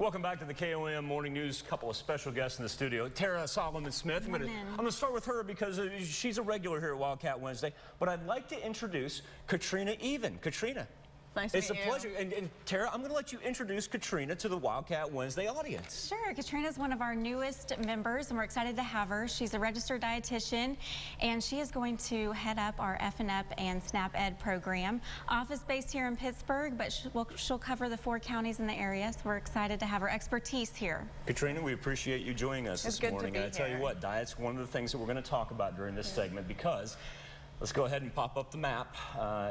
Welcome back to the KOAM Morning News. Couple of special guests in the studio. Tara Solomon-Smith. I'm going to start with her because she's a regular here at Wildcat Wednesday. But I'd like to introduce Katrina Even. Katrina. Nice to meet you. It's a pleasure. And Tara, I'm going to let you introduce Katrina to the Wildcat Wednesday audience. Sure. Katrina is one of our newest members, and we're excited to have her. She's a registered dietitian, and she is going to head up our F&Up and SNAP Ed program. Office-based here in Pittsburgh, but she'll cover the 4 counties in the area, so we're excited to have her expertise here. Katrina, we appreciate you joining us this morning. And I tell you what, diet's one of the things that we're going to talk about during this segment because let's go ahead and pop up the map.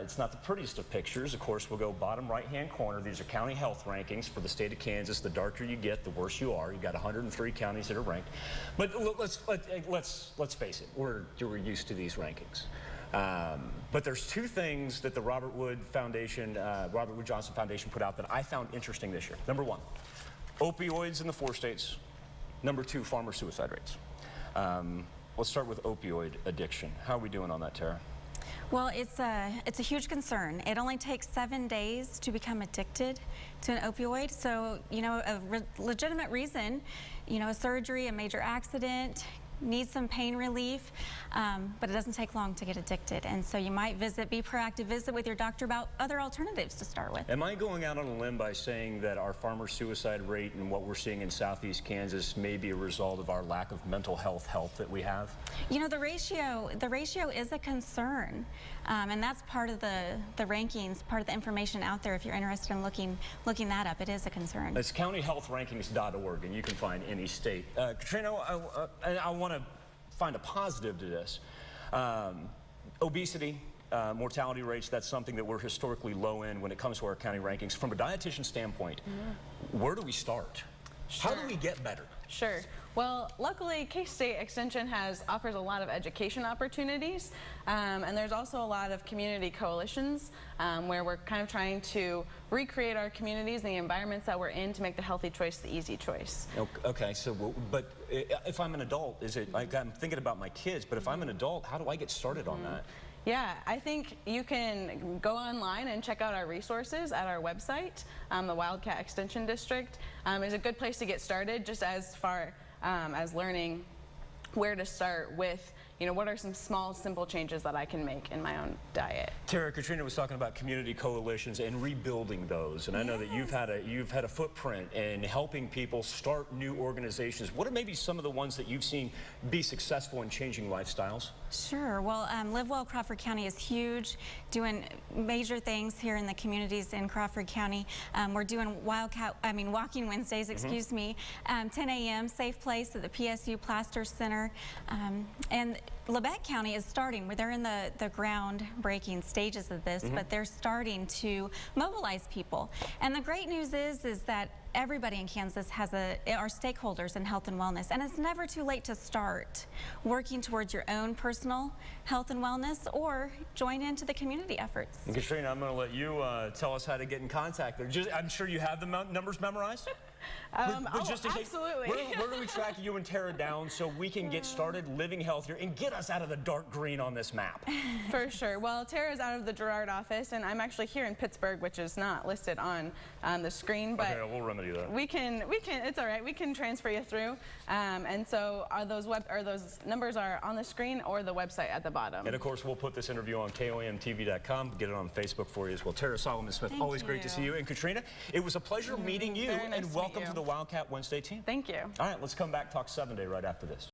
It's not the prettiest of pictures. Of course, we'll go bottom right-hand corner. These are county health rankings for the state of Kansas. The darker you get, the worse you are. You've got 103 counties that are ranked. But let's face it, we're used to these rankings. But there's 2 things that the Robert Wood Johnson Foundation put out that I found interesting this year. Number 1, opioids in the 4 states. Number 2, farmer suicide rates. Let's start with opioid addiction. How are we doing on that, Tara? Well, it's a huge concern. It only takes 7 days to become addicted to an opioid. So, you know, a legitimate reason, you know, a surgery, a major accident, needs some pain relief, but it doesn't take long to get addicted. And so you might be proactive, visit with your doctor about other alternatives to start with. Am I going out on a limb by saying that our farmer suicide rate and what we're seeing in southeast Kansas may be a result of our lack of mental health that we have? You know, the ratio is a concern, and that's part of the rankings, part of the information out there. If you're interested in looking that up, it is a concern. It's countyhealthrankings.org, and you can find any state. Katrina, I want to find a positive to this. Obesity, mortality rates, that's something that we're historically low in when it comes to our county rankings. From a dietitian standpoint, where do we start? Sure. How do we get better? Sure. Well, luckily, K-State Extension offers a lot of education opportunities, and there's also a lot of community coalitions where we're kind of trying to recreate our communities and the environments that we're in to make the healthy choice the easy choice. Okay, so, but if I'm an adult, is it, like, I'm thinking about my kids, but if I'm an adult, how do I get started on that? Yeah, I think you can go online and check out our resources at our website. The Wildcat Extension District is a good place to get started, just as far as learning where to start with, you know, what are some small, simple changes that I can make in my own diet. Tara, Katrina was talking about community coalitions and rebuilding those, and I know that you've had a footprint in helping people start new organizations. What are maybe some of the ones that you've seen be successful in changing lifestyles? Sure. Well, Live Well Crawford County is huge, doing major things here in the communities in Crawford County. We're doing Walking Wednesdays, excuse me, 10 a.m. safe place at the PSU Plaster Center, and Labette County is starting, where they're in the groundbreaking stages of this, but they're starting to mobilize people. And the great news is that everybody in Kansas are stakeholders in health and wellness, and it's never too late to start working towards your own personal health and wellness or join into the community efforts. And Katrina, I'm going to let you tell us how to get in contact there. I'm sure you have the numbers memorized? Absolutely. Where do we track you and Tara down so we can get started living healthier and get us out of the dark green on this map? For sure. Well, Tara's out of the Girard office, and I'm actually here in Pittsburgh, which is not listed on the screen. But okay, we'll remedy that. We can. It's all right. We can transfer you through. And so those numbers are on the screen or the website at the bottom. And of course, we'll put this interview on KOAMTV.com. Get it on Facebook for you as well. Tara Solomon-Smith, always great to see you. And Katrina, it was a pleasure meeting you, and welcome to the Wildcat Wednesday team. Thank you. All right, let's come back, talk 7-Day right after this.